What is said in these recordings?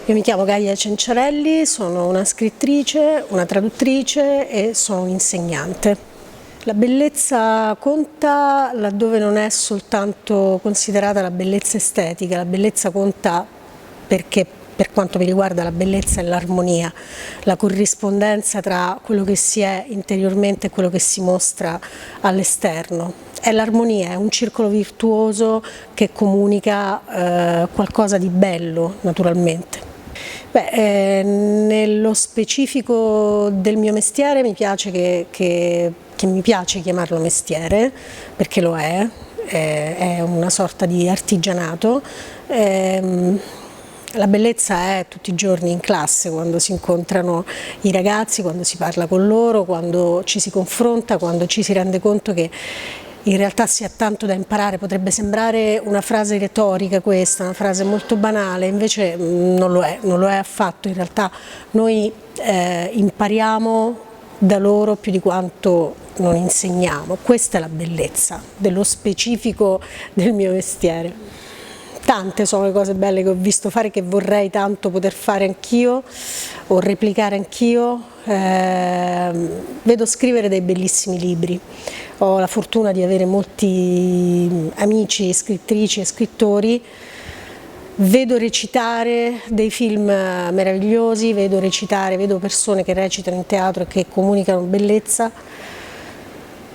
Io mi chiamo Gaia Cenciarelli, sono una scrittrice, una traduttrice e sono un'insegnante. La bellezza conta laddove non è soltanto considerata la bellezza estetica, la bellezza conta perché per quanto mi riguarda la bellezza è l'armonia, la corrispondenza tra quello che si è interiormente e quello che si mostra all'esterno. È l'armonia, è un circolo virtuoso che comunica qualcosa di bello, naturalmente. Nello specifico del mio mestiere mi piace che mi piace chiamarlo mestiere, perché lo è una sorta di artigianato. La bellezza è tutti i giorni in classe, quando si incontrano i ragazzi, quando si parla con loro, quando ci si confronta, quando ci si rende conto che in realtà si ha tanto da imparare. Potrebbe sembrare una frase retorica questa, una frase molto banale, invece non lo è affatto. In realtà noi impariamo da loro più di quanto non insegniamo. Questa è la bellezza dello specifico del mio mestiere. Tante sono le cose belle che ho visto fare, che vorrei tanto poter fare anch'io o replicare anch'io. Vedo scrivere dei bellissimi libri, ho la fortuna di avere molti amici, scrittrici e scrittori, vedo recitare dei film meravigliosi, vedo persone che recitano in teatro e che comunicano bellezza.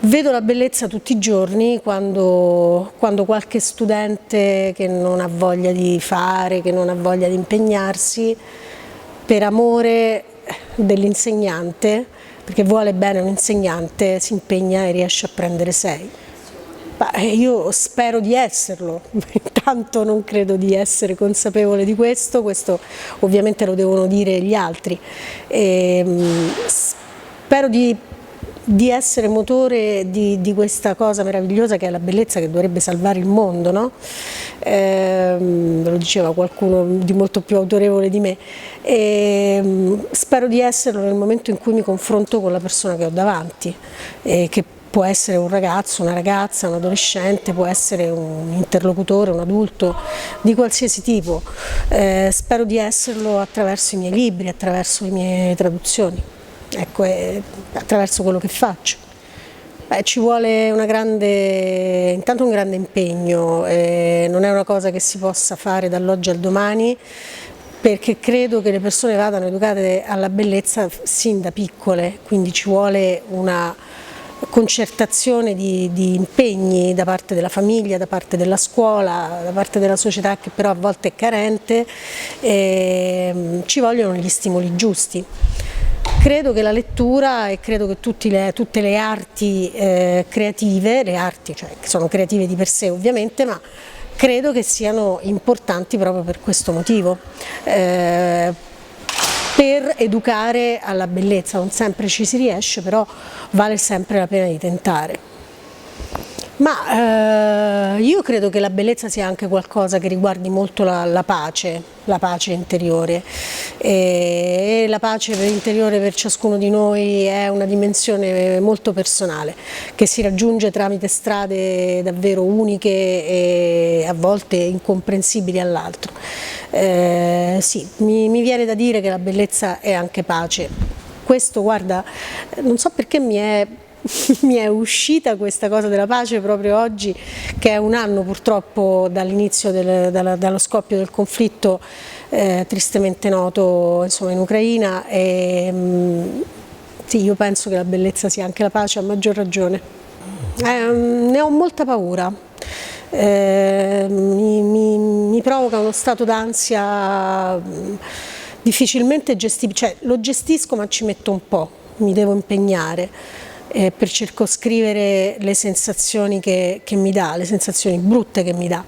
Vedo la bellezza tutti i giorni quando qualche studente che non ha voglia di fare, che non ha voglia di impegnarsi, per amore dell'insegnante, perché vuole bene un insegnante, si impegna e riesce a prendere 6. Io spero di esserlo, intanto non credo di essere consapevole di questo ovviamente lo devono dire gli altri. Spero di essere motore di questa cosa meravigliosa che è la bellezza, che dovrebbe salvare il mondo, no? Lo diceva qualcuno di molto più autorevole di me. Spero di esserlo nel momento in cui mi confronto con la persona che ho davanti, che può essere un ragazzo, una ragazza, un adolescente, può essere un interlocutore, un adulto di qualsiasi tipo. Spero di esserlo attraverso i miei libri, attraverso le mie traduzioni. Ecco, attraverso quello che faccio. Ci vuole intanto un grande impegno, non è una cosa che si possa fare dall'oggi al domani, perché credo che le persone vadano educate alla bellezza sin da piccole, quindi ci vuole una concertazione di impegni da parte della famiglia, da parte della scuola, da parte della società che però a volte è carente, ci vogliono gli stimoli giusti. Credo che la lettura e credo che tutte le arti creative, le arti cioè, che sono creative di per sé ovviamente, ma credo che siano importanti proprio per questo motivo, per educare alla bellezza. Non sempre ci si riesce, però vale sempre la pena di tentare. Ma io credo che la bellezza sia anche qualcosa che riguardi molto la pace interiore, e la pace interiore per ciascuno di noi è una dimensione molto personale che si raggiunge tramite strade davvero uniche e a volte incomprensibili all'altro. Sì, mi viene da dire che la bellezza è anche pace. Questo, guarda, non so perché mi è uscita questa cosa della pace proprio oggi, che è un anno purtroppo dall'inizio dallo scoppio del conflitto tristemente noto, insomma, in Ucraina, e sì, io penso che la bellezza sia anche la pace, a maggior ragione. Ne ho molta paura, mi provoca uno stato d'ansia difficilmente gestibile, cioè lo gestisco ma ci metto un po', mi devo impegnare per circoscrivere le sensazioni che mi dà, le sensazioni brutte che mi dà.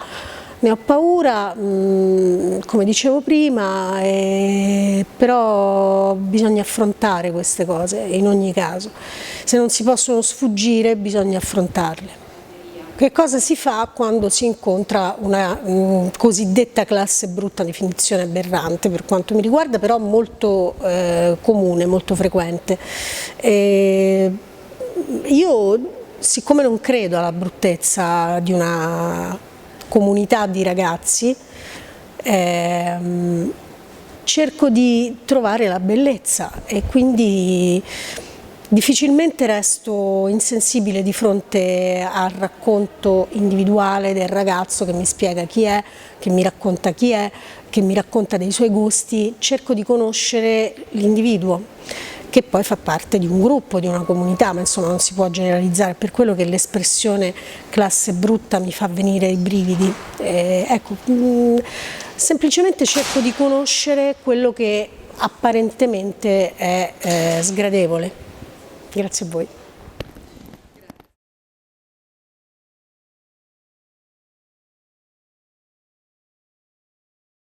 Ne ho paura, come dicevo prima, però bisogna affrontare queste cose in ogni caso. Se non si possono sfuggire bisogna affrontarle. Che cosa si fa quando si incontra una cosiddetta classe brutta, definizione aberrante per quanto mi riguarda, però molto comune, molto frequente. Io, siccome non credo alla bruttezza di una comunità di ragazzi, cerco di trovare la bellezza e quindi difficilmente resto insensibile di fronte al racconto individuale del ragazzo che mi spiega chi è, che mi racconta chi è, che mi racconta dei suoi gusti. Cerco di conoscere l'individuo, che poi fa parte di un gruppo, di una comunità, ma insomma non si può generalizzare, per quello che l'espressione classe brutta mi fa venire i brividi. Ecco, semplicemente cerco di conoscere quello che apparentemente è sgradevole. Grazie a voi.